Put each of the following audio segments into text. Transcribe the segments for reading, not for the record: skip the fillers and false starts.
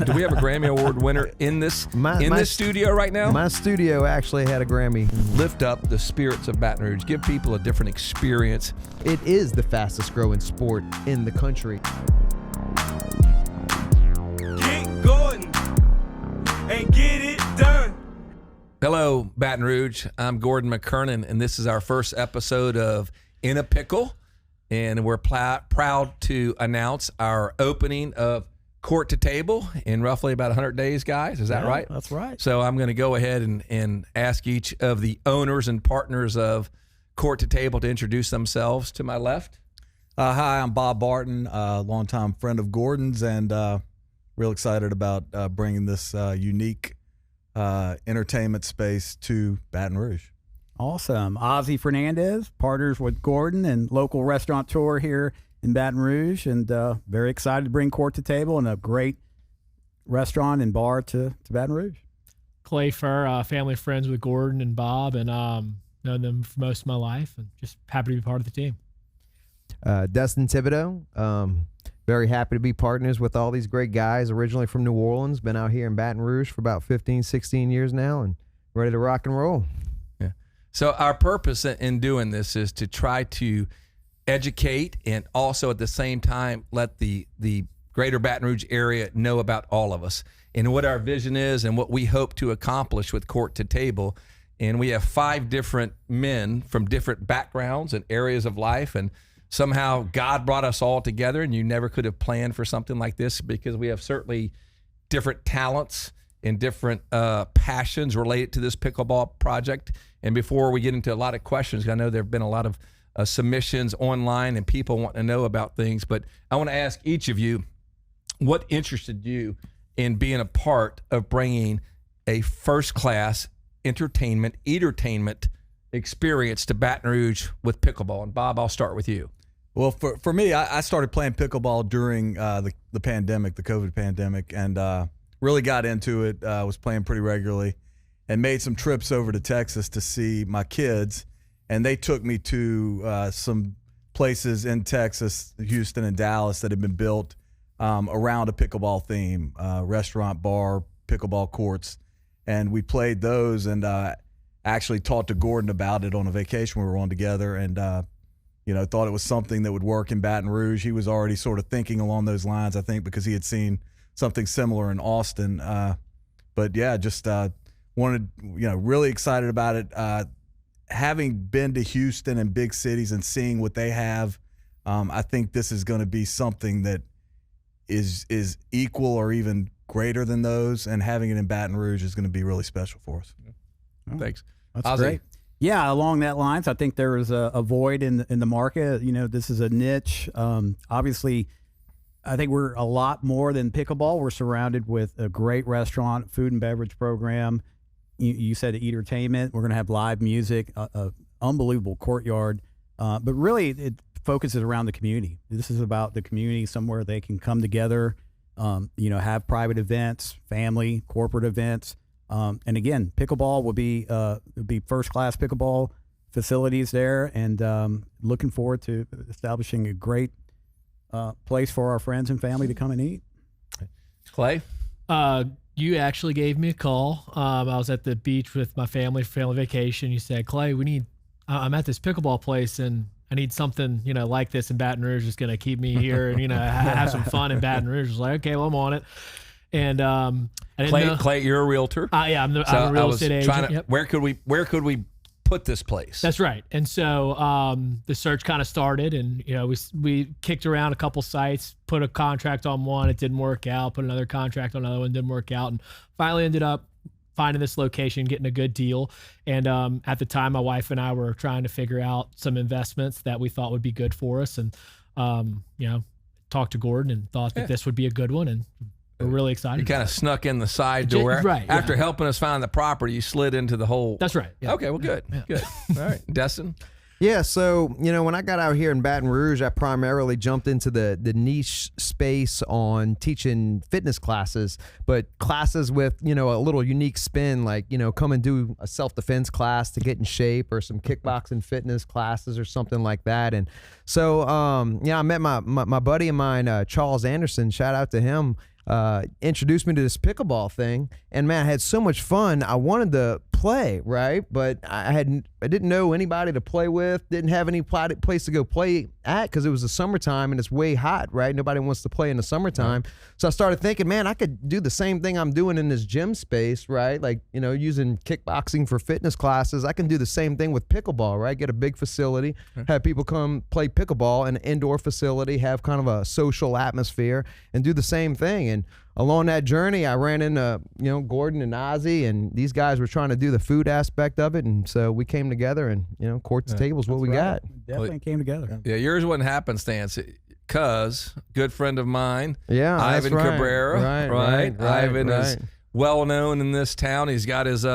Do we have a Grammy Award winner in this this studio right now? My studio actually had a Grammy. Lift up the spirits of Baton Rouge. Give people a different experience. It is the fastest growing sport in the country. Get Gordon and get it done. Hello, Baton Rouge. I'm Gordon McKernan, and this is our first episode of In a Pickle. And we're proud to announce our opening of Court to Table in roughly about 100 days, guys. Is that right? That's right. So I'm going to go ahead and ask each of the owners and partners of Court to Table to introduce themselves. To my left. Hi, I'm Bob Barton, a longtime friend of Gordon's, and real excited about bringing this unique entertainment space to Baton Rouge. Awesome. Ozzy Fernandez, partners with Gordon and local restaurateur here in Baton Rouge, and very excited to bring Court to Table and a great restaurant and bar to Baton Rouge. Clay Furr, family friends with Gordon and Bob, and known them for most of my life, and just happy to be part of the team. Dustin Thibodeau, very happy to be partners with all these great guys, originally from New Orleans, been out here in Baton Rouge for about 15, 16 years now, and ready to rock and roll. So our purpose in doing this is to try to educate and also at the same time let the greater Baton Rouge area know about all of us and what our vision is and what we hope to accomplish with Court to Table. And we have 5 different men from different backgrounds and areas of life, and somehow God brought us all together, and you never could have planned for something like this because we have certainly different talents and different passions related to this pickleball project. And before we get into a lot of questions, I know there have been a lot of submissions online and people want to know about things, but I want to ask each of you, what interested you in being a part of bringing a first-class entertainment experience to Baton Rouge with pickleball? And Bob, I'll start with you. Well, for me, I started playing pickleball during the pandemic, the COVID pandemic, and really got into it, was playing pretty regularly, and made some trips over to Texas to see my kids. And they took me to some places in Texas, Houston and Dallas, that had been built around a pickleball theme, restaurant, bar, pickleball courts. And we played those, and actually talked to Gordon about it on a vacation we were on together, and thought it was something that would work in Baton Rouge. He was already sort of thinking along those lines, I think, because he had seen something similar in Austin. But yeah, just wanted, really excited about it. Having been to Houston and big cities and seeing what they have, I think this is going to be something that is equal or even greater than those, and having it in Baton Rouge is going to be really special for us. Thanks. That's Ozzy. great. Yeah, along that lines, I think there is a void in the market. This is a niche. Obviously, I think we're a lot more than pickleball. We're surrounded with a great restaurant, food and beverage program. You said entertainment. We're going to have live music, unbelievable courtyard. But really, it focuses around the community. This is about the community, somewhere they can come together, have private events, family, corporate events. And again, pickleball will be first-class pickleball facilities there, and looking forward to establishing a great place for our friends and family to come and eat. Clay? You actually gave me a call. I was at the beach with my family for family vacation. You said, Clay, I'm at this pickleball place, and I need something, like this in Baton Rouge that's going to keep me here and, have some fun in Baton Rouge. I was like, okay, well, I'm on it. And Clay, you're a realtor. Yeah, I'm a real estate agent. Yep. Where could we put this place? That's right. And so the search kind of started, and we kicked around a couple sites, put a contract on one, it didn't work out, put another contract on another one, didn't work out, and finally ended up finding this location, getting a good deal. And at the time, my wife and I were trying to figure out some investments that we thought would be good for us, and talked to Gordon and thought that this would be a good one, and we're really excited. You kind of snuck in the side door. Right. After helping us find the property, you slid into the whole. That's right. Yeah. Okay, well, good. Yeah. Good. All right. Destin? Yeah, so, when I got out here in Baton Rouge, I primarily jumped into the niche space on teaching fitness classes, but classes with, a little unique spin, like, come and do a self-defense class to get in shape, or some kickboxing fitness classes or something like that. And so, I met my buddy of mine, Charles Anderson, shout out to him. introduced me to this pickleball thing, and man, I had so much fun. I wanted to play, right? But I didn't know anybody to play with, didn't have any place to go play at because it was the summertime and it's way hot, right? Nobody wants to play in the summertime. Right. So I started thinking, man, I could do the same thing I'm doing in this gym space, right? Like, using kickboxing for fitness classes. I can do the same thing with pickleball, right? Get a big facility, have people come play pickleball in an indoor facility, have kind of a social atmosphere, and do the same thing. And along that journey, I ran into, Gordon and Ozzy, and these guys were trying to do the food aspect of it. And so we came together and, court to table is what we got. Definitely came together. Yeah, yours wasn't happenstance. Cuz, good friend of mine, yeah, Ivan right. Cabrera, right? Ivan is well known in this town. He's got his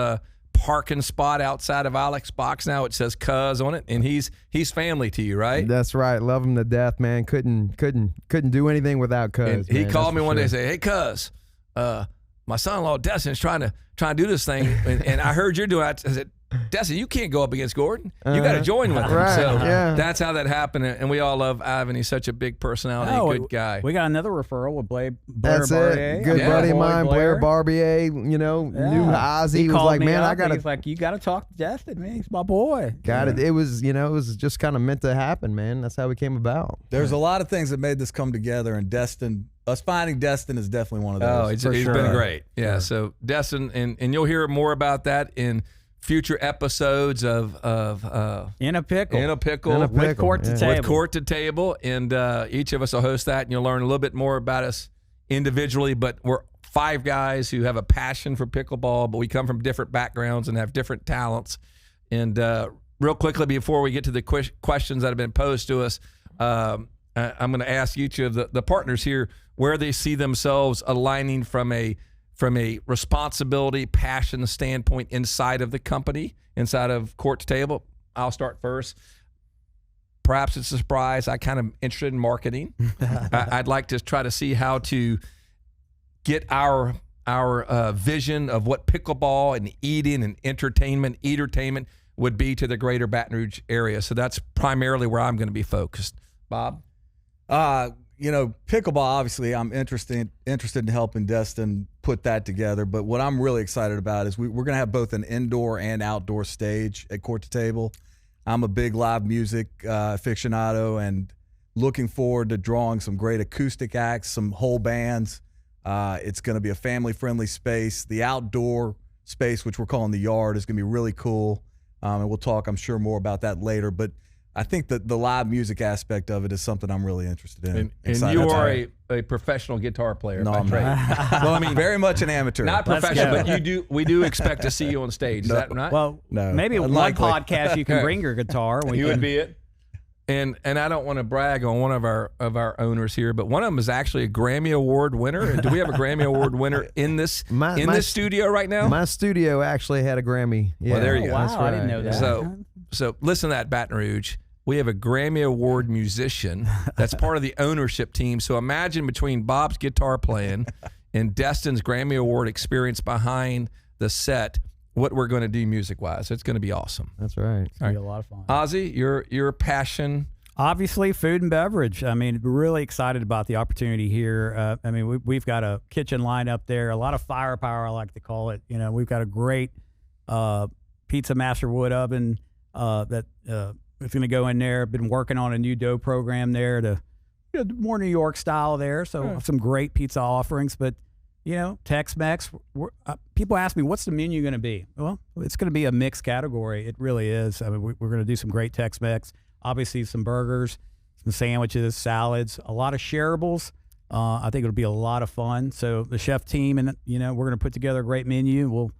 parking spot outside of Alex Box now. It says Cuz on it, and he's family to you, right? That's right. Love him to death, man. Couldn't do anything without Cuz. He called me one day and said, "Hey, Cuz, my son-in-law Destin's trying to do this thing, and I heard you're doing it." I said, Destin, you can't go up against Gordon. You got to join with him. Right, so yeah. that's how that happened, and we all love Ivan. He's such a big personality, good guy. We got another referral with Blair That's Barbier. it. Good buddy of mine, Blair Barbier. Knew Ozzy. He was called like, me man, up I gotta. He's like, you got to talk to Destin, man. He's my boy. Got it. It was, it was just kind of meant to happen, man. That's how we came about. There's a lot of things that made this come together, and us finding Destin is definitely one of those. Oh, he's been great. Yeah. So Destin, and you'll hear more about that in future episodes of In a Pickle with Court to Table. With Court to Table, and each of us will host that, and you'll learn a little bit more about us individually. But we're 5 guys who have a passion for pickleball, but we come from different backgrounds and have different talents. And real quickly, before we get to the questions that have been posed to us, I'm going to ask each of the partners here where they see themselves aligning from a responsibility, passion standpoint inside of the company, inside of Court to Table. I'll start first. Perhaps it's a surprise. I kind of interested in marketing. I'd like to try to see how to get our vision of what pickleball and eating and entertainment would be to the greater Baton Rouge area. So that's primarily where I'm going to be focused. Bob? Pickleball, obviously, I'm interested in helping Destin put that together. But what I'm really excited about is we're going to have both an indoor and outdoor stage at Court to Table. I'm a big live music aficionado and looking forward to drawing some great acoustic acts, some whole bands. It's going to be a family-friendly space. The outdoor space, which we're calling the yard, is going to be really cool. And we'll talk, I'm sure, more about that later. But I think that the live music aspect of it is something I'm really interested in. And you are a professional guitar player. No, I'm not. Well, I mean, very much an amateur. Not professional, but we do expect to see you on stage. Is that right? Well, no, maybe unlikely. one podcast you can bring your guitar. You would be it. And I don't want to brag on one of our owners here, but one of them is actually a Grammy Award winner. Do we have a Grammy Award winner in this studio right now? My studio actually had a Grammy. Yeah. Well, there you go. Wow, That's right. I didn't know that. So listen to that, Baton Rouge. We have a Grammy Award musician that's part of the ownership team. So imagine between Bob's guitar playing and Destin's Grammy Award experience behind the set, what we're going to do music-wise. It's going to be awesome. That's right. It's going to be a lot of fun. Ozzy, your passion? Obviously, food and beverage. I mean, really excited about the opportunity here. We've got a kitchen line up there, a lot of firepower, I like to call it. We've got a great pizza master wood oven that it's going to go in there. Been working on a new dough program there to more New York style there. So some great pizza offerings, but Tex-Mex. People ask me, what's the menu going to be? Well, it's going to be a mixed category. It really is. I mean, we're going to do some great Tex-Mex. Obviously, some burgers, some sandwiches, salads, a lot of shareables. I think it'll be a lot of fun. So the chef team and we're going to put together a great menu. We'll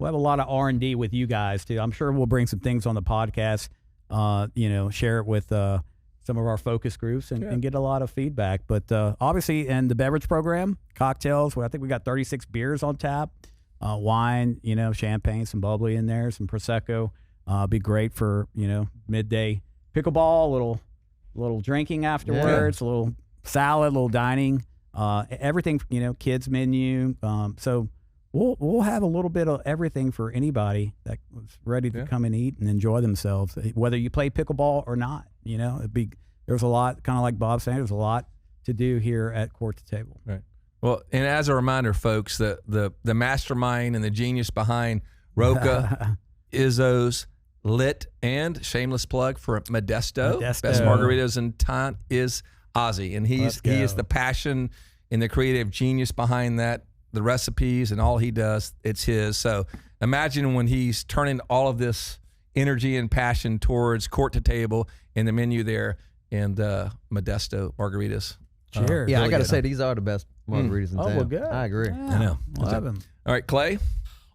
have a lot of R&D with you guys too. I'm sure we'll bring some things on the podcast. Share it with some of our focus groups and get a lot of feedback. But obviously, in the beverage program, cocktails, I think we got 36 beers on tap, wine, champagne, some bubbly in there, some Prosecco. Be great for, midday pickleball, a little drinking afterwards, a little salad, a little dining, everything, kids menu. So we'll have a little bit of everything for anybody that was ready to come and eat and enjoy themselves, whether you play pickleball or not. There's a lot, kind of like Bob saying, there's a lot to do here at Court to Table. Right. Well, and as a reminder, folks, the mastermind and the genius behind Roca, Izzo's, Lit, and shameless plug for Modesto. Best margaritas in town is Ozzy, and he is the passion and the creative genius behind that. The recipes and all he does, it's his. So imagine when he's turning all of this energy and passion towards Court to Table and the menu there and Modesto margaritas. Cheers. Yeah, really I got to good. say these are the best margaritas in town. well, good. I agree. Yeah, I know. love them. All right, Clay.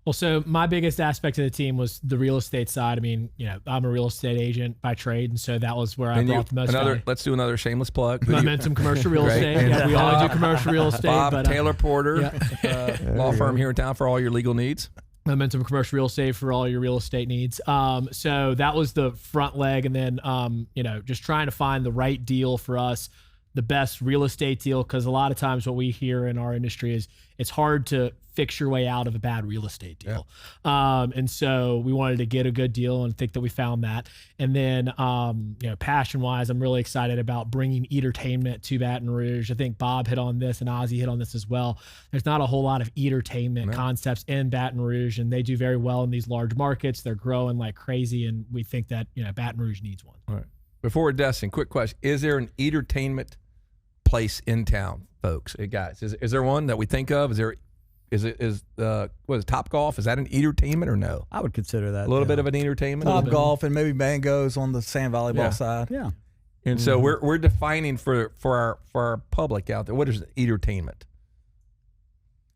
Well, so my biggest aspect of the team was the real estate side. I mean, I'm a real estate agent by trade, and so that was where I brought the most value. Let's do another shameless plug. Who do you- Momentum Commercial Real Great. Estate. And Yeah, we only do commercial real estate. Bob but, Taylor Porter, law firm here in town for all your legal needs. Momentum Commercial Real Estate for all your real estate needs. So that was the front leg, and then just trying to find the right deal for us, the best real estate deal, because a lot of times what we hear in our industry is it's hard to fix your way out of a bad real estate deal. And so we wanted to get a good deal and think that we found that. And then, passion wise, I'm really excited about bringing entertainment to Baton Rouge. I think Bob hit on this and Ozzy hit on this as well. There's not a whole lot of entertainment concepts in Baton Rouge, and they do very well in these large markets. They're growing like crazy, and we think that, Baton Rouge needs one. All right. Before we're destined, quick question. Is there an entertainment place in town, folks? Hey, guys, is there one that we think of? Is Top Golf? Is that an entertainment or no? I would consider that A little bit of an entertainment. Top Golf and maybe Mangoes on the sand volleyball side. Yeah. And so we're defining for our public out there, what is entertainment?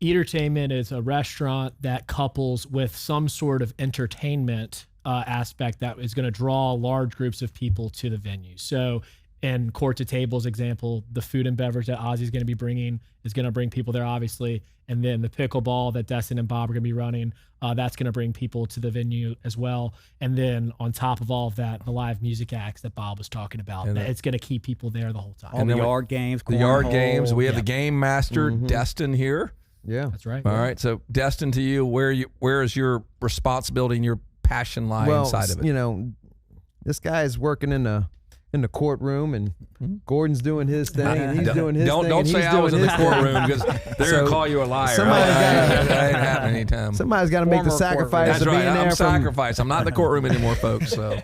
Entertainment is a restaurant that couples with some sort of entertainment aspect that is going to draw large groups of people to the venue. So in Court to Table's example, the food and beverage that Ozzy's going to be bringing is going to bring people there, obviously. And then the pickleball that Destin and Bob are going to be running, that's going to bring people to the venue as well. And then on top of all of that, the live music acts that Bob was talking about, it's going to keep people there the whole time. All the yard games. The yard cornhole. games. We have the game master, Destin, here. Yeah. That's right. All right. So Destin, to you, where is your responsibility and your passion lie inside of it? This guy is working in the courtroom, and Gordon's doing his thing, and he's doing his thing. Don't say I was in the courtroom, because they're going to call you a liar. That ain't happening anytime. Somebody's got to make the sacrifice That's of right. being there. I'm sacrificed. I'm not in the courtroom anymore, folks. So,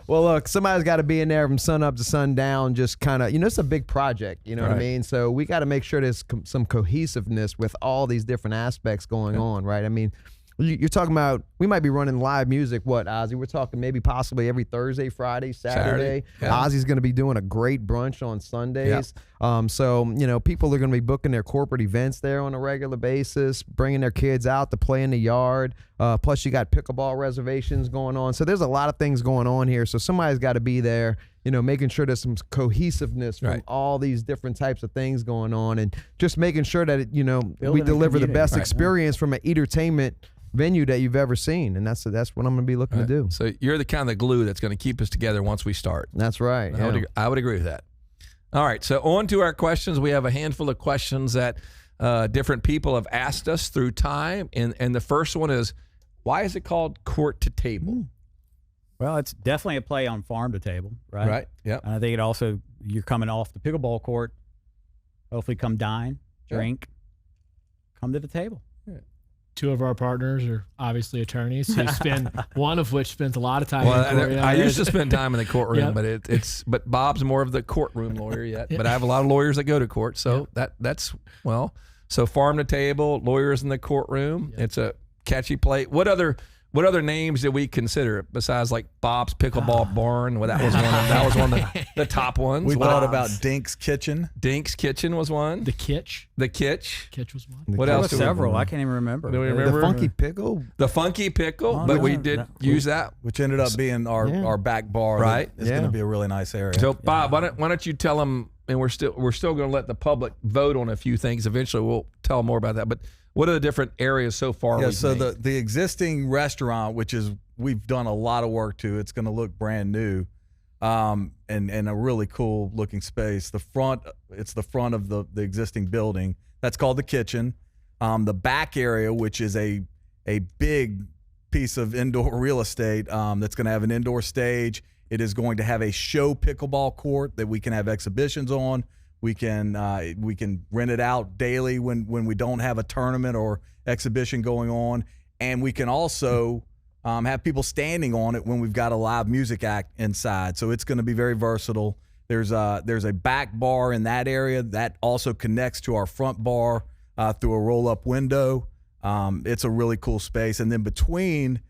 Well, look, somebody's got to be in there from sun up to sundown, just kind of, it's a big project, you know what I mean? So we got to make sure there's some cohesiveness with all these different aspects going on, right? I mean, you're talking about, we might be running live music, Ozzy? We're talking maybe possibly every Thursday, Friday, Saturday. Yeah. Ozzy's going to be doing a great brunch on Sundays. So, people are going to be booking their corporate events there on a regular basis, bringing their kids out to play in the yard. Plus, you got pickleball reservations going on. So there's a lot of things going on here. So somebody's got to be there, making sure there's some cohesiveness from all these different types of things going on, and just making sure that, we deliver the best experience from an entertainment venue that you've ever seen, and that's what I'm going to be looking to do. So you're the kind of glue that's going to keep us together once we start. That's right. I would agree with that. All right, so on to our questions. We have a handful of questions that different people have asked us through time, and the first one is, why is it called Court to Table? Well, it's definitely a play on farm to table, right? Right. Yeah. And I think it also, you're coming off the pickleball court, hopefully come dine, drink, come to the table. Two of our partners are obviously attorneys who one of which spends a lot of time in the court. I used to spend time in the courtroom, but Bob's more of the courtroom lawyer yet. But I have a lot of lawyers that go to court, so so farm to table, lawyers in the courtroom. It's a catchy play. What other names did we consider besides like Bob's Pickleball Barn? Well, that was one of the top ones. We thought about Dink's Kitchen. Dink's Kitchen was one. The Kitch. Kitch Was one. What else? Several. I can't even remember. Do we remember? The Funky Pickle. The Funky Pickle, Oh, but no, we did use that. Which ended up being our back bar. Right. It's going to be a really nice area. So Bob, why don't you tell them? And we're still going to let the public vote on a few things. Eventually, we'll tell more about that. But what are the different areas so far? Yeah. So the existing restaurant, which is we've done a lot of work to, it's going to look brand new, and a really cool looking space. It's the front of the existing building. That's called the kitchen. The back area, which is a big piece of indoor real estate, that's going to have an indoor stage. It is going to have a show pickleball court that we can have exhibitions on. We can rent it out daily when we don't have a tournament or exhibition going on, and we can also have people standing on it when we've got a live music act inside. So it's going to be very versatile. There's a back bar in that area that also connects to our front bar through a roll-up window. It's a really cool space, and then between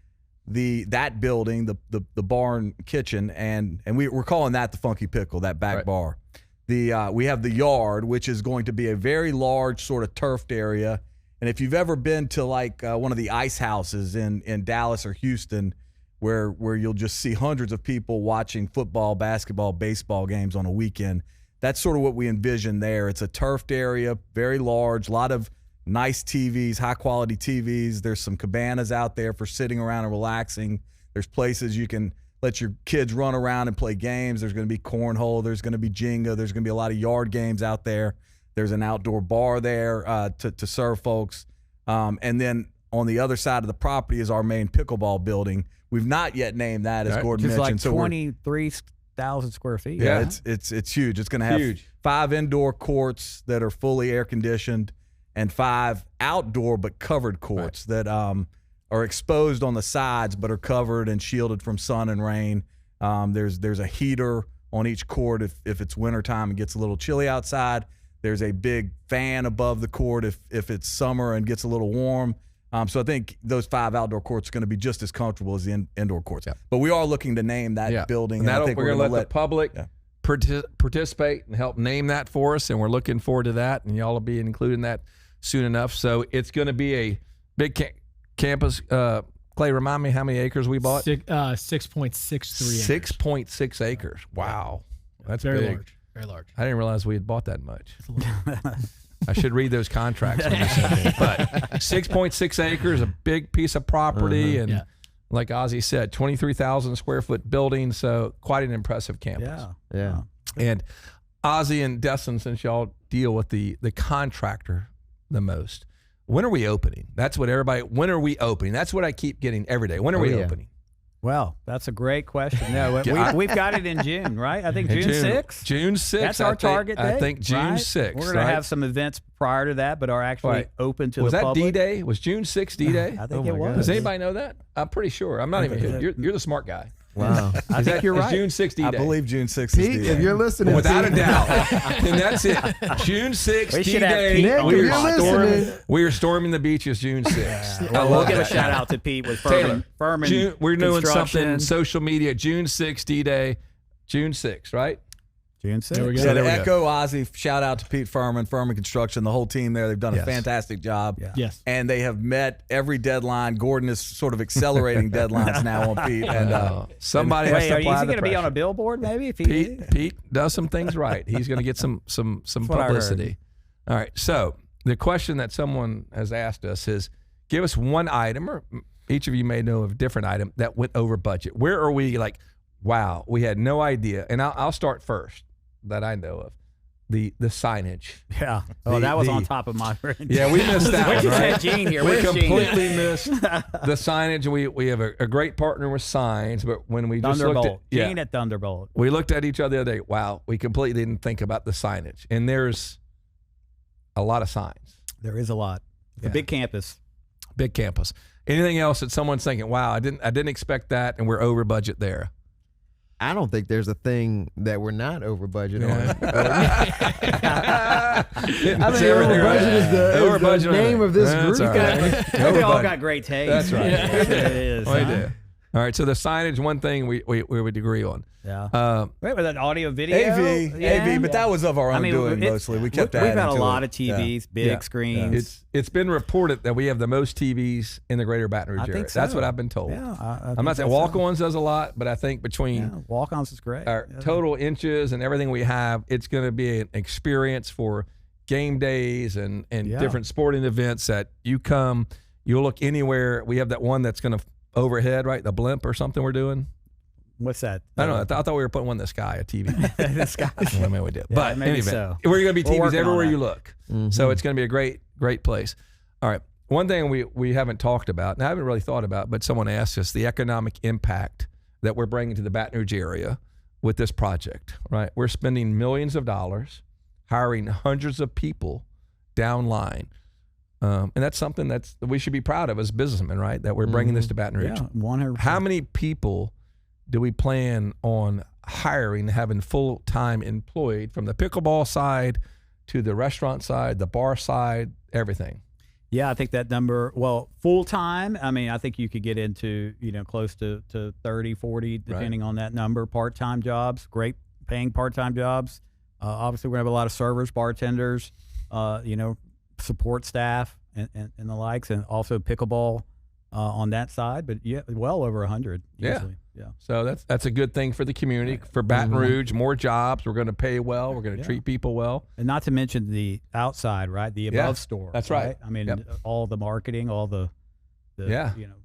that building, the barn kitchen, and we're calling that the Funky Pickle, that back bar. We have the yard, which is going to be a very large sort of turfed area. And if you've ever been to like one of the ice houses in Dallas or Houston, where you'll just see hundreds of people watching football, basketball, baseball games on a weekend, that's sort of what we envision there. It's a turfed area, very large, a lot of nice TVs, high quality TVs. There's some cabanas out there for sitting around and relaxing. There's places you can let your kids run around and play games. There's going to be cornhole. There's going to be Jenga. There's going to be a lot of yard games out there. There's an outdoor bar there to serve folks. And then on the other side of the property is our main pickleball building. We've not yet named that, as Gordon It's mentioned. like 23,000 square feet. Yeah, it's huge. It's going to have 5 indoor courts that are fully air conditioned and 5 outdoor but covered courts that are exposed on the sides but are covered and shielded from sun and rain. There's a heater on each court if it's wintertime and gets a little chilly outside. There's a big fan above the court if it's summer and gets a little warm. So I think those 5 outdoor courts are going to be just as comfortable as the indoor courts. Yeah. But we are looking to name that building. And I think we're going to let the public participate and help name that for us, and we're looking forward to that. And y'all will be including that soon enough. So it's going to be a big campus. Clay, remind me how many acres we bought? 6.63 6.6 acres. Wow. That's very big. large. Very large. I didn't realize we had bought that much. I should read those contracts when you send me. But 6.6 acres, a big piece of property, and like Ozzy said, 23,000 square foot building. So quite an impressive campus. Yeah. And Ozzy and Destin, since y'all deal with the contractor the most, when are we opening? That's what everybody. When are we opening? That's what I keep getting every day. When are we opening? Well, that's a great question. No, we've got it in June, right? I think June 6th. June 6th. That's our target date. I think June 6th. We're going to have some events prior to that, but are actually open to the public. Was that D-Day? Was June 6th D-Day? I think it was. Does anybody know that? I'm pretty sure. I'm not even here. You're the smart guy. Wow. I think you're right. June 6th D-Day. I believe June 6th Pete, is D-Day. if you're listening, without a doubt. And that's it. June 6th We should have D-Day. Pete Nick, on if the you're spot. listening, We are storming the beaches June 6th. Well, we'll give a shout out to Pete with Taylor, Furman we're doing Construction. something social media. June 6th D-Day. June 6th, right? June 6th. There we go. So there to we go. echo Ozzy, shout out to Pete Furman Construction, the whole team there. They've done a fantastic job. Yeah. Yes. And they have met every deadline. Gordon is sort of accelerating deadlines now on Pete. And Somebody has Wait, to are you apply the going to be on pressure. a billboard maybe? If Pete does some things right. He's going to get some what I heard. publicity. All right. So the question that someone has asked us is, give us one item, or each of you may know of a different item that went over budget. Where are we like, wow, we had no idea. And I'll start first that I know of. The signage. Yeah. Oh, that was on top of my brain. Yeah, we missed that We one, just right? had Gene here. We Where's Gene? completely missed the signage. We have a great partner with signs, but when we just looked at Thunderbolt. Gene at Thunderbolt. we looked at each other the other day. Wow, we completely didn't think about the signage. And there's a lot of signs. There is a lot. It's a big campus. Big campus. Anything else that someone's thinking, wow, I didn't expect that, and we're over budget there. I don't think there's a thing that we're not over budget on. Yeah. I think over budget is the name of this group. All right. They all got great taste. That's right. It is. We huh? do. All right, so the signage, one thing we would agree on. Yeah. Wait, with that audio video? AV, but that was of our own doing mostly. We kept adding We've got a to lot it. of TVs, big screens. It's been reported that we have the most TVs in the greater Baton Rouge I area. think so. That's what I've been told. Yeah, I'm not saying walk-ons does a lot, but I think between walk-ons is great. our total inches and everything we have, it's going to be an experience for game days and different sporting events that you come, you'll look anywhere. We have that one that's going to overhead, right? The blimp or something we're doing. What's that? I don't know. I thought we were putting one in the sky, a TV. The sky. Well, maybe we did. Yeah, But maybe anyway, so. we're going to be We're TVs working on everywhere that. you look. So it's going to be a great place. All right. One thing we haven't talked about, and I haven't really thought about, but someone asked us, the economic impact that we're bringing to the Baton Rouge area with this project, right? We're spending millions of dollars. hiring hundreds of people downline. And that's something that we should be proud of as businessmen, right? That we're bringing this to Baton Rouge. Yeah, 100%. How many people do we plan on hiring, having full-time employed from the pickleball side to the restaurant side, the bar side, everything? Yeah, I think that number, well, full-time, I mean, I think you could get into, close to 30, 40, depending on that number. Part-time jobs, great paying part-time jobs. Obviously, we're going to have a lot of servers, bartenders, support staff and the likes, and also pickleball on that side. But yeah, well over 100 easily. Yeah. So that's a good thing for the community, for Baton Rouge. More jobs. We're going to pay well. We're going to treat people well. And not to mention the outside, right? The above store. That's right. I mean, all the marketing, all the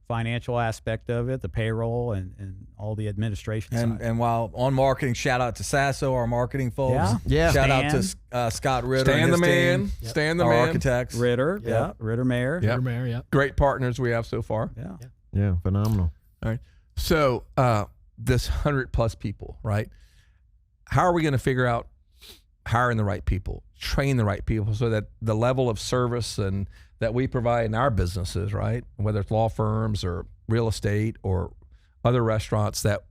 financial aspect of it, the payroll and all the administration side. And while on marketing, shout out to Sasso, our marketing folks. Yeah. Shout out to Scott Ritter. Stan and the his man. team, Stan the our man. architects. Ritter, Ritter Mayor. Yep. Ritter Mayor, yeah. Great partners we have so far. Yeah. Yeah, phenomenal. All right. So this 100+ people, right? How are we going to figure out hiring the right people, train the right people, so that the level of service and that we provide in our businesses, right, whether it's law firms or real estate or other restaurants, that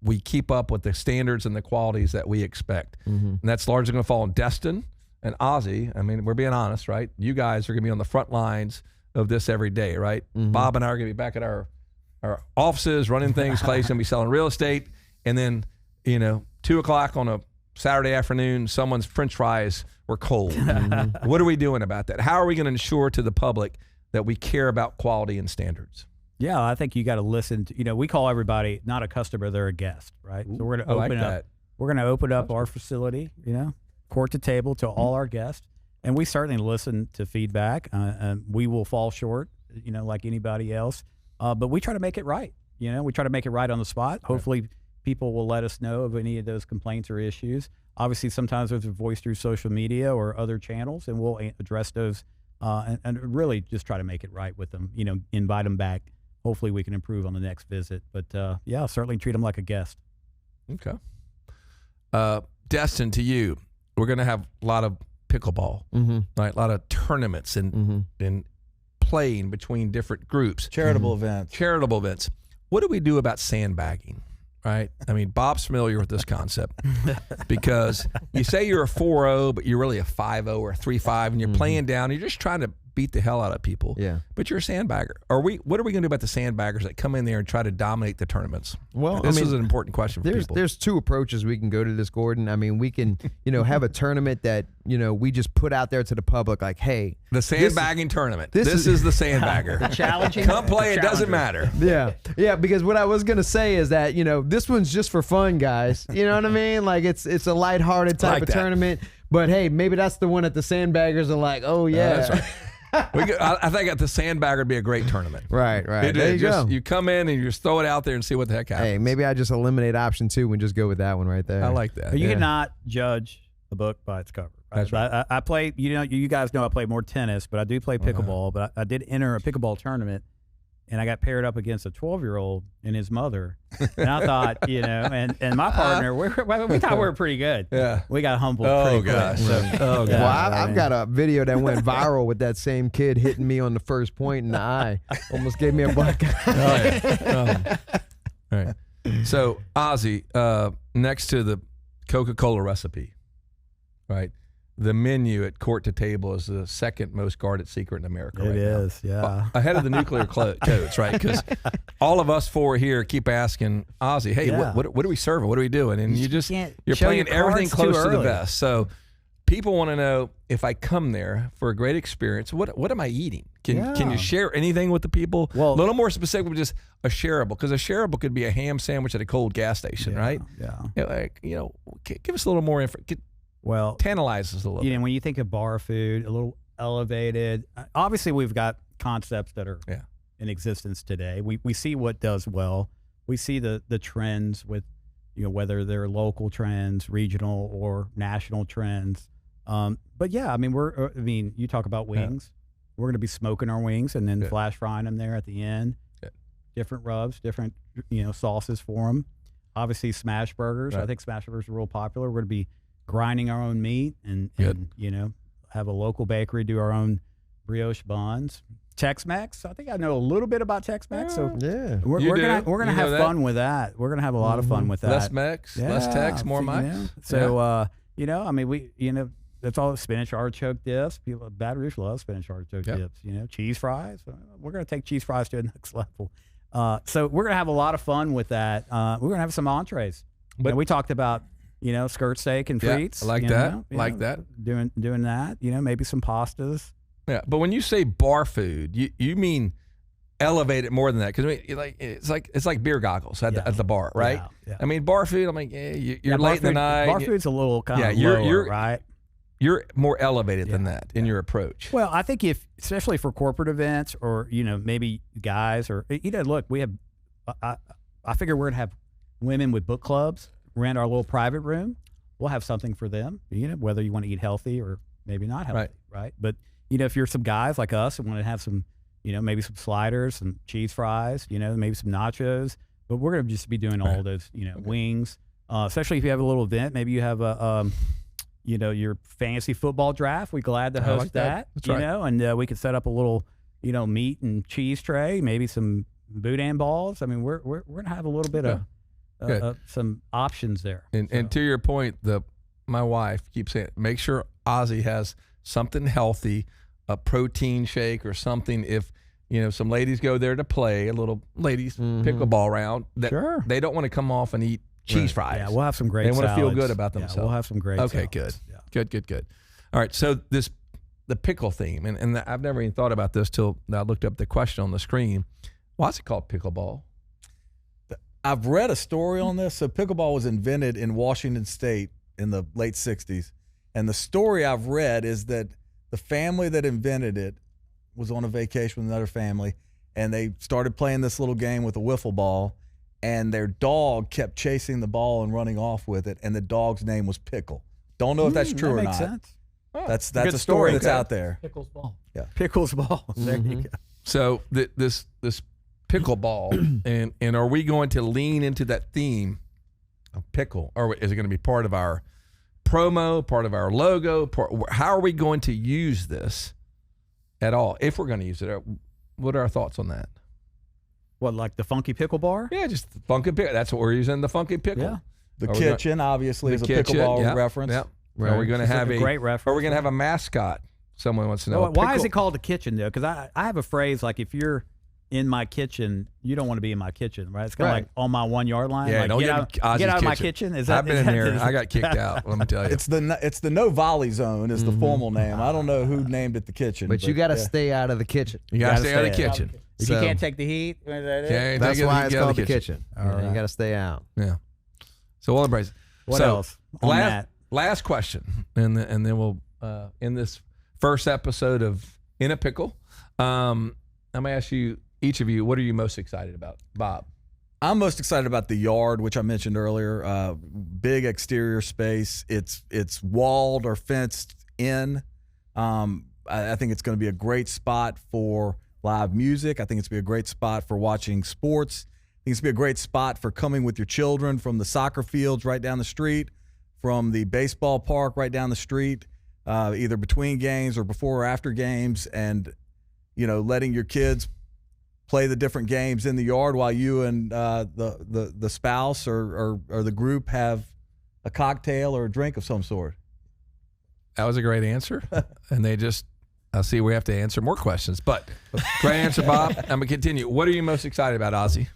we keep up with the standards and the qualities that we expect? And that's largely going to fall on Destin and Ozzy. I mean, we're being honest, right? You guys are going to be on the front lines of this every day, right? Bob and I are going to be back at our offices running things. Clay's going to be selling real estate. And then, 2 o'clock on a Saturday afternoon, someone's French fries were cold. What are we doing about that? How are we going to ensure to the public that we care about quality and standards? Yeah, I think you got to listen to, we call everybody not a customer, they're a guest, right? So we're going to open up. We're going to open up our facility, court to table to all our guests. And we certainly listen to feedback. We will fall short, like anybody else. But we try to make it right. We try to make it right on the spot. Hopefully people will let us know of any of those complaints or issues. Obviously, sometimes those are voiced through social media or other channels, and we'll address those and really just try to make it right with them, invite them back. Hopefully we can improve on the next visit. But, certainly treat them like a guest. Okay. Destin, to you, we're going to have a lot of pickleball, right? A lot of tournaments and playing between different groups. Charitable events. What do we do about sandbagging, right? I mean, Bob's familiar with this concept because you say you're a 4-0, but you're really a 5-0 or a 3-5, and you're playing down. You're just trying to beat the hell out of people. Yeah. But you're a sandbagger. What are we going to do about the sandbaggers that come in there and try to dominate the tournaments? Well, this is an important question for people. There's two approaches we can go to this, Gordon. I mean, we can, have a tournament that, we just put out there to the public like, hey. The sandbagging tournament. This is the sandbagger. The challenging. Come play. It doesn't matter. Yeah. Yeah. Because what I was going to say is that, this one's just for fun, guys. You know what I mean? Like it's a lighthearted type of tournament. But hey, maybe that's the one that the sandbaggers are like, oh yeah. That's right. I think at the sandbagger would be a great tournament. Right. There you go. You come in and you just throw it out there and see what the heck happens. Hey, maybe I just eliminate option 2 and just go with that one right there. I like that. But you cannot judge a book by its cover. Right? That's right. I play, you guys know I play more tennis, but I do play pickleball. But I did enter a pickleball tournament, and I got paired up against a 12-year-old and his mother. And I thought, and my partner, we thought we were pretty good. Yeah. We got humbled Oh, pretty gosh. quick. Oh, Well, I've got a video that went viral with that same kid hitting me on the first point in the eye. Almost gave me a black eye. All right. So, Ozzy, next to the Coca-Cola recipe, right? The menu at Court to Table is the second most guarded secret in America right now. It is, yeah. Ahead of the nuclear codes, right? Because all of us four here keep asking Ozzy, hey, what are we serving? What are we doing? And you're playing everything close to the vest. So people want to know, if I come there for a great experience, what am I eating? Can you share anything with the people? Well, a little more specific, just a shareable, because a shareable could be a ham sandwich at a cold gas station, right? Yeah. Give us a little more info. Well, tantalize us a little. When you think of bar food, a little elevated. Obviously, we've got concepts that are in existence today. We see what does well. We see the trends with, whether they're local trends, regional or national trends. But yeah, you talk about wings. We're going to be smoking our wings and then flash frying them there at the end. Different rubs, different sauces for them. Obviously, smash burgers. I think smash burgers are real popular. We're going to be grinding our own meat and have a local bakery do our own brioche buns. Tex-Mex. I think I know a little bit about Tex-Mex, so Yeah. we're gonna have fun with that. We're gonna have a lot of fun with that. Less Mex, less Tex, more Mex. So I mean, that's all spinach artichoke dips. People, Baton Rouge loves spinach artichoke dips. Cheese fries. We're gonna take cheese fries to the next level. So we're gonna have a lot of fun with that. We're gonna have some entrees. But we talked about skirt steak and frites. I like that. Like that. Doing that. Maybe some pastas. Yeah, but when you say bar food, you mean elevate it more than that, because it's like beer goggles at the bar, right? Yeah. I mean, bar food. I'm like, you're late in the night. Bar food's a little kind of you're right? You're more elevated than that in your approach. Well, I think especially for corporate events or maybe guys or look, we have. I figure we're gonna have women with book clubs rent our little private room. We'll have something for them. Whether you want to eat healthy or maybe not healthy, right? But if you're some guys like us and want to have some, maybe some sliders, some cheese fries, maybe some nachos, but we're going to just be doing all those, wings, especially if you have a little event, maybe you have your fantasy football draft. We're glad to host like that. That's right. And we could set up a little, meat and cheese tray, maybe some boudin balls. I mean, we're going to have a little bit of some options there. And to your point, my wife keeps saying, make sure Ozzy has something healthy, a protein shake or something. If some ladies go there to play a little ladies pickleball round, that they don't want to come off and eat cheese fries. Yeah, we'll have some great. They want to feel salads. good about themselves. Yeah, we'll have some great. Okay, salads. good. All right, so the pickle theme, and I've never even thought about this till I looked up the question on the screen. Why is it called pickleball? I've read a story on this. So pickleball was invented in Washington State in the late 60s. And the story I've read is that the family that invented it was on a vacation with another family, and they started playing this little game with a wiffle ball, and their dog kept chasing the ball and running off with it, and the dog's name was Pickle. Don't know if that's true or not. Sense. Oh, that's a story that's out there. Pickle's ball. Yeah, Pickle's ball. There you go. So this pickleball, and are we going to lean into that theme of pickle, or is it going to be part of our promo, part of our logo? How are we going to use this at all? If we're going to use it, what are our thoughts on that? What, like the funky pickle bar? Yeah, just the funky pickle. That's what we're using, the funky pickle. Yeah. The kitchen obviously is a pickleball reference. Yep. Are we going to have a great reference? Are we going to have a mascot? Someone wants to know. Why is it called the kitchen though? Because I have a phrase like, if you're in my kitchen, you don't want to be in my kitchen, right? It's kind of like on my 1 yard line. Yeah, like, don't get out of my kitchen. I've been in there. I got kicked out. Let me tell you. It's the no volley zone is the formal name. I don't know who named it the kitchen, But you got to stay out of the kitchen. You got to stay out of the kitchen. If you can't take the heat, That's why it's called the kitchen. All right. You got to stay out. Yeah. So we'll embrace it. What else on that? Last question, and then we'll in this first episode of In a Pickle. I'm gonna ask you, each of you, what are you most excited about, Bob? I'm most excited about the yard, which I mentioned earlier. Big exterior space. It's walled or fenced in. I think it's going to be a great spot for live music. I think it's going to be a great spot for watching sports. I think it's going to be a great spot for coming with your children from the soccer fields right down the street, from the baseball park right down the street, either between games or before or after games, and letting your kids play the different games in the yard while you and the spouse or the group have a cocktail or a drink of some sort. That was a great answer. And I see we have to answer more questions, but great answer, Bob. I'm gonna continue. What are you most excited about, Ozzy?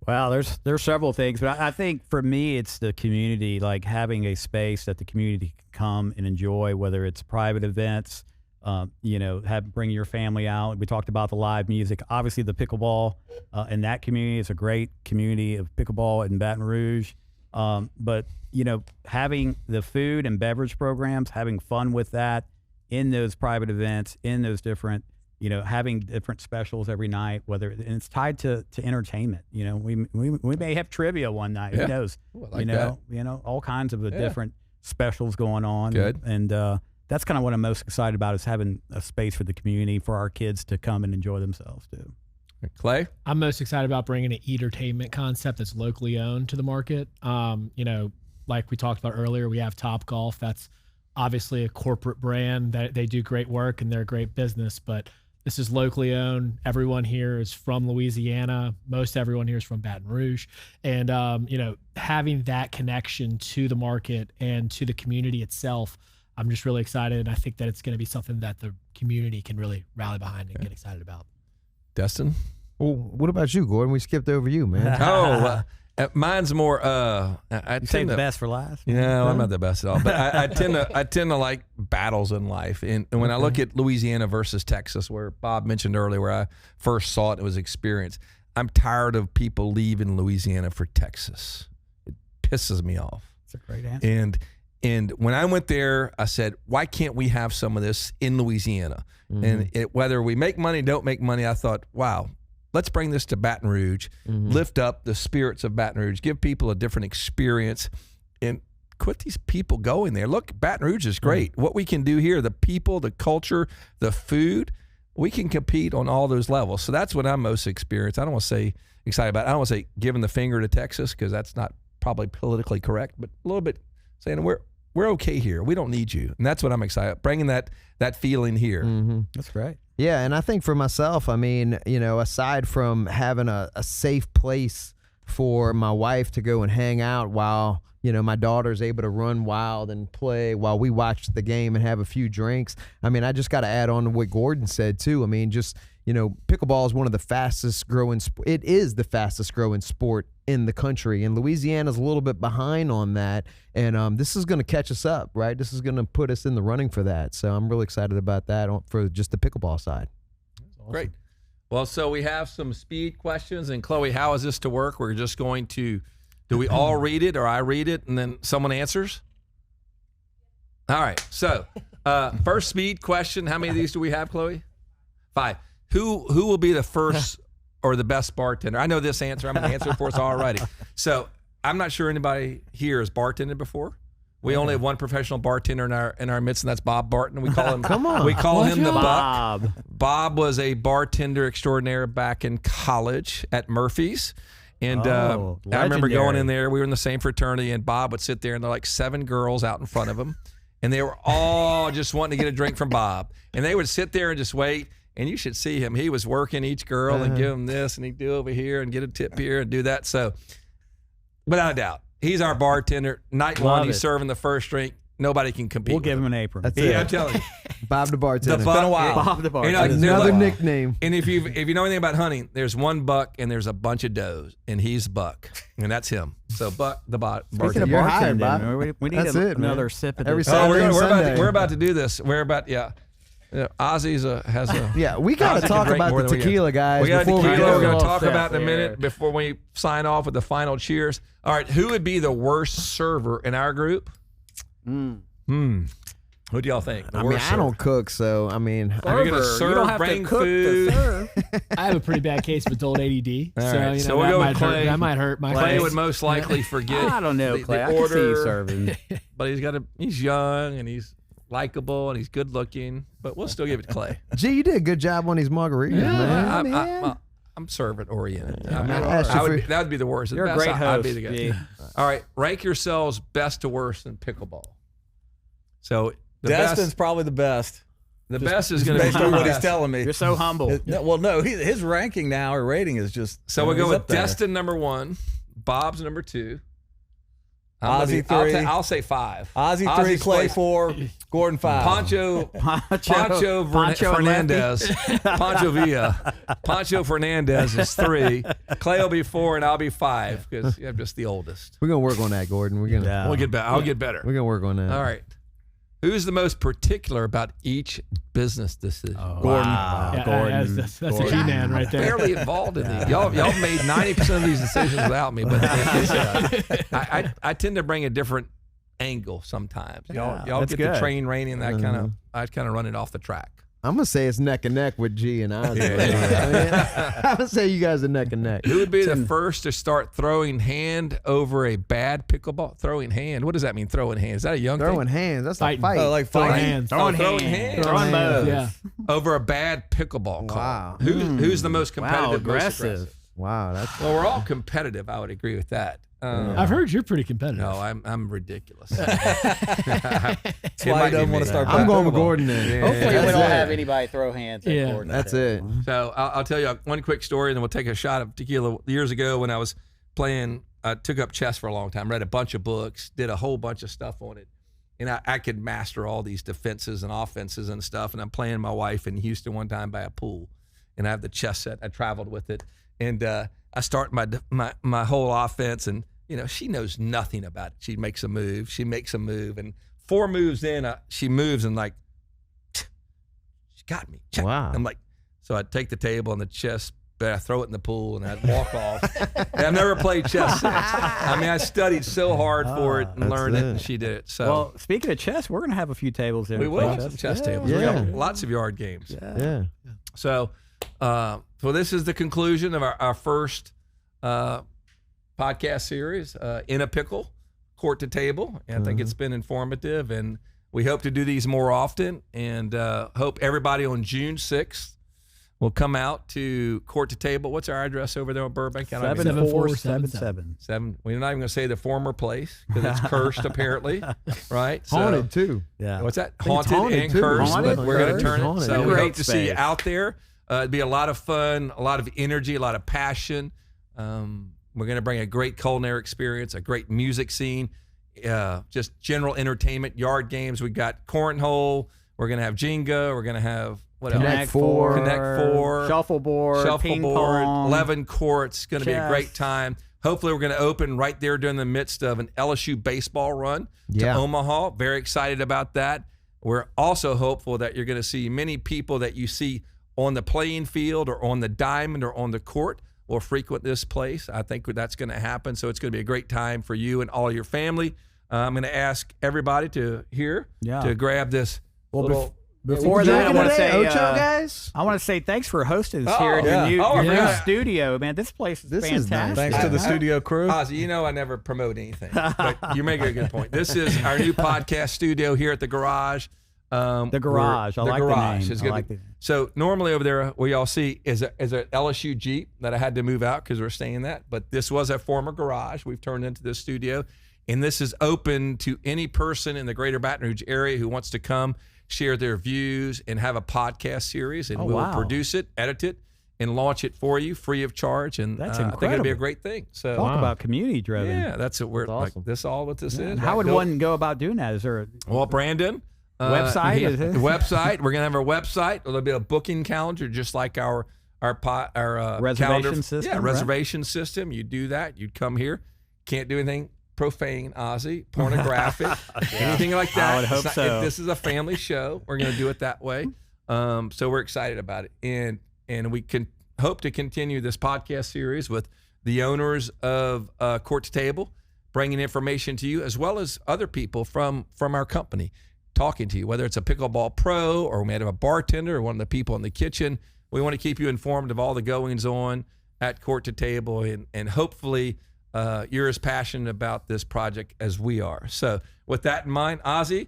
Well, there's several things, but I think for me it's the community, like having a space that the community can come and enjoy, whether it's private events, bring your family out. We talked about the live music. Obviously, the pickleball in that community is a great community of pickleball in Baton Rouge. But having the food and beverage programs, having fun with that in those private events, in those different, having different specials every night. And it's tied to entertainment. We may have trivia one night. Yeah. Who knows? Ooh, I like that. All kinds of different specials going on. Good. And that's kind of what I'm most excited about, is having a space for the community, for our kids to come and enjoy themselves too. Clay? I'm most excited about bringing an entertainment concept that's locally owned to the market. like we talked about earlier, we have Top Golf. That's obviously a corporate brand that they do great work and they're a great business, but this is locally owned. Everyone here is from Louisiana. Most everyone here is from Baton Rouge. And, having that connection to the market and to the community itself, I'm just really excited. And I think that it's going to be something that the community can really rally behind and get excited about. Destin? Well, what about you, Gordon? We skipped over you, man. Mine's more. I Save tend the to. best for last. Yeah, I'm not the best at all, but I tend to like battles in life, and when I look at Louisiana versus Texas, where Bob mentioned earlier, where I first saw it, it was experience. I'm tired of people leaving Louisiana for Texas. It pisses me off. That's a great answer. And when I went there, I said, why can't we have some of this in Louisiana? And whether we make money, don't make money, I thought, wow. Let's bring this to Baton Rouge, lift up the spirits of Baton Rouge, give people a different experience, and quit these people going there. Look, Baton Rouge is great. What we can do here, the people, the culture, the food, we can compete on all those levels. So that's what I'm most experienced. I don't want to say excited about. I don't want to say giving the finger to Texas because that's not probably politically correct, but a little bit saying we're okay here. We don't need you. And that's what I'm excited about, bringing that feeling here. That's great. Yeah, and I think for myself, I mean, aside from having a safe place for my wife to go and hang out while, my daughter's able to run wild and play while we watch the game and have a few drinks. I mean, I just got to add on to what Gordon said, too. I mean, just, pickleball is one of the fastest growing it is the fastest growing sport in the country, and Louisiana's a little bit behind on that, and this is going to catch us up, right? This is going to put us in the running for that, so I'm really excited about that for just the pickleball side. Awesome. Great. Well, so we have some speed questions, and Chloe, how is this to work? We're just going to, do we all read it, or I read it, and then someone answers? All right, so first speed question, how many of these do we have, Chloe? 5. Who will be the first or the best bartender? I know this answer. I'm going to answer it for us already. So I'm not sure anybody here has bartended before. We only have one professional bartender in our midst, and that's Bob Barton. We call him. Come on. We call him the Bob. Buck. Bob was a bartender extraordinaire back in college at Murphy's. And I remember going in there. We were in the same fraternity, and Bob would sit there, and there were like 7 girls out in front of him. And they were all just wanting to get a drink from Bob. And they would sit there and just wait. And you should see him. He was working each girl and give them this, and he'd do over here and get a tip here and do that. So, without a doubt, he's our bartender. Night one, he's serving the first drink. Nobody can compete. We'll with give him an apron. That's Yeah, it. I'm telling you. Bob the bartender. The buck, been a while. Bob the bartender. Like, Another like- nickname. And if you know anything about hunting, there's one buck and there's a bunch of does, and he's Buck, and that's him. So Buck the bartender. Speaking of You're hired, bartending, Bob. we need That's it, man. another sip of Every this. Saturday we're and Sunday. about to do this. We're about Ozzy's has a Yeah, we got Ozzy to can talk drink about more the than we tequila, guys. We got before tequila. we We're go. going to talk Step about in a there. minute before we sign off with the final cheers. All right, who would be the worst server in our group? Who do y'all think? The I mean, worst I don't cook, so I mean, Are you going to You serve, don't have bring to cook food? to serve. I have a pretty bad case of adult ADD. All So, right, you so know, we'll that go with might Clay. hurt. That might hurt my Clay case. would most likely forget. I don't know, the Clay. I can see order, you serving. but he's young and he's likable and he's good looking. But we'll still give it to Clay. gee, you did a good job on these margaritas, man. I'm serving oriented. I asked you That would be the worst. You're The a best, great I'd be host, the guy. G. All right, rank yourselves best to worst in pickleball. So the Destin's best, probably the best. the best is going to be Based on what he's best. telling me. You're so humble. No, his ranking now or rating is just. So we'll go he's with up there. Destin number 1, Bob's number 2. Ozzy 3. I'll say 5. Ozzy 3, Ozzy's Clay place- 4, Gordon 5. Pancho Pancho Fernandez. Pancho Villa. Pancho Fernandez is 3. Clay will be 4, and I'll be 5 because I'm just the oldest. We're gonna work on that, Gordon. We're gonna We'll get better. I'll get better. we're gonna work on that. All right. Who's the most particular about each business decision? Gordon. Yeah, Gordon. that's a key man right there. Barely involved in these. Y'all made 90% of these decisions without me, but I tend to bring a different angle sometimes. Y'all that's get the good. train raining, that kind of I kind of run it off the track. I'm gonna say it's neck and neck with G and Ozzy. I'm gonna say you guys are neck and neck. Who would be the first to start throwing hand over a bad pickleball? Throwing hand. What does that mean? Throwing hand. Is that a young Throwing thing? hands. That's Fighting. a fight. Like Throwing fighting. hands. Throwing hands. Throwing bows. Yeah. Over a bad pickleball call. Wow. Who's the most competitive? Wow, most aggressive. Wow, that's Well, we're all competitive. I would agree with that. I've heard you're pretty competitive. No, I'm ridiculous. That's why he doesn't want to start I'm playing going with pickleball. Gordon then. Hopefully we That's don't it. have anybody throw hands at Yeah. Gordon. That's it. So I'll tell you one quick story, and then we'll take a shot of tequila. Years ago, when I was playing, I took up chess for a long time, read a bunch of books, did a whole bunch of stuff on it, and I could master all these defenses and offenses and stuff. And I'm playing my wife in Houston one time by a pool, and I have the chess set. I traveled with it, and I start my whole offense, and she knows nothing about it. She makes a move, and 4 moves in, she moves and like, she got me. Wow. I'm like, so I'd take the table and the chess, but I throw it in the pool and I'd walk off. And I've never played chess since. I mean, I studied so hard for it and That's learned it, it. and she did it. So Well, speaking of chess, we're going to have a few tables there. we to will play have some chess tables. Yeah. We got lots of yard games. Yeah. So this is the conclusion of our first podcast series, In a Pickle, Court to Table. And I think it's been informative, and we hope to do these more often, and hope everybody on June 6th will come out to Court to Table. What's our address over there on Burbank? I don't even know. 7477. We're not even going to say the former place because it's cursed, apparently, right? So- Haunted too. Yeah. What's that? think it's Haunted, haunted, and too. cursed, Haunted, but we're going to cursed, turn it. haunted. So we Great hope to see you space. out there. It'd be a lot of fun, a lot of energy, a lot of passion. We're going to bring a great culinary experience, a great music scene, just general entertainment, yard games. We got cornhole. We're going to have Jenga. We're going to have what else? Connect Four. Connect Four. Shuffleboard. Ping Shuffleboard, pong. 11 courts. It's going to be a Chess. great time. Hopefully, we're going to open right there during the midst of an LSU baseball run to Yeah. Omaha. Very excited about that. We're also hopeful that you're going to see many people that you see on the playing field or on the diamond or on the court will frequent this place. I think that's going to happen. So it's going to be a great time for you and all your family. I'm going to ask everybody to grab this little. Before that, I want to say, Ocho guys. I want to say thanks for hosting us Oh, here at yeah. your new yeah. studio, man. This place is This is fantastic. nice. Thanks to the studio crew. Ozzy, I never promote anything, but you're making a good point. This is our new podcast studio here at the garage. The garage. I The like the garage name. is I gonna like be- the name. So normally over there, what y'all see is a LSU Jeep that I had to move out because we're staying in that. But this was a former garage. We've turned into this studio, and this is open to any person in the greater Baton Rouge area who wants to come share their views and have a podcast series, and we'll wow. produce it, edit it, and launch it for you free of charge. And That's I think it'll be a incredible. great thing. So Talk about community driven. yeah, that's what we're That's awesome. like. This all what this is. How right? would Go- one go about doing that? Is there a Well, Brandon. Website, yeah, is it? the website. We're gonna have our website. There'll be a booking calendar, just like our Reservation calendar. system, Yeah, right? reservation system. You do that. You'd come here. Can't do anything profane, Ozzy, pornographic, anything like that. I would hope It's so. This is a family show. We're gonna do it that way. So we're excited about it, and we can hope to continue this podcast series with the owners of Court to Table, bringing information to you as well as other people from our company, talking to you, whether it's a pickleball pro or we may have a bartender or one of the people in the kitchen. We want to keep you informed of all the goings on at Court to Table, and hopefully you're as passionate about this project as we are. So with that in mind, Ozzy,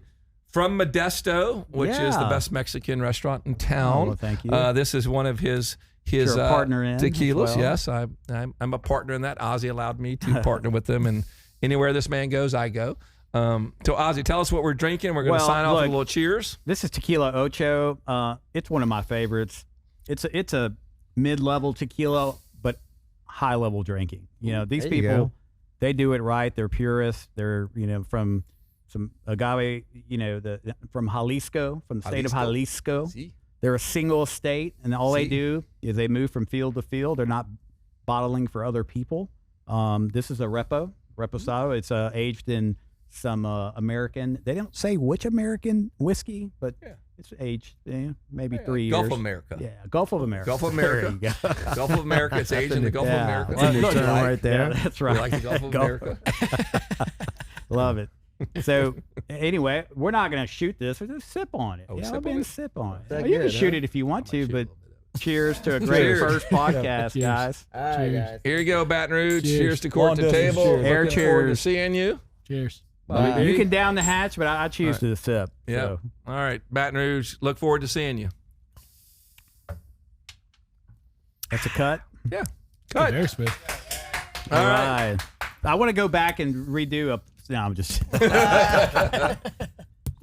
from Modesto, which is the Yeah. best Mexican restaurant in town. well, thank you. This is one of his You're a partner in as tequilas. well. Yes, I'm a partner in that. Ozzy allowed me to partner with them, and anywhere this man goes, I go. So Ozzy, tell us what we're drinking. We're going to Well, sign off with a look, little cheers. This is Tequila Ocho. It's one of my favorites. It's a mid-level tequila, but high-level drinking. These There you people, go. they do it right. They're purists. They're from some agave. From Jalisco, from the state of Jalisco. They're a single estate, and all they See. do is they move from field to field. They're not bottling for other people. This is a reposado. It's aged in some American. They don't say which American whiskey, but it's aged maybe 3 years. Gulf America. Yeah, Gulf of America. Gulf of America. There you go. Gulf of America. It's aged in the Gulf of Yeah. America. That's a new Look, term right there. Yeah, that's We right. like the Gulf of America. Love it. So anyway, we're not going to shoot this. We're just sip on it. sip We're on going it? to sip on it. That Well, you can good, shoot huh? it if you want to, shoot a but little bit of cheers to a great Cheers. first podcast, Cheers. guys. All right, Cheers. guys. Here you go, Baton Rouge. Cheers. Cheers to Court Long to distance Table. cheers. Air Looking forward to cheers. seeing you. Cheers. You can down the hatch, but I choose to sip. Yeah. So. All right, Baton Rouge. Look forward to seeing you. That's a cut. Yeah. Cut. Very smooth. All right. I want to go back and redo a. No, I'm just.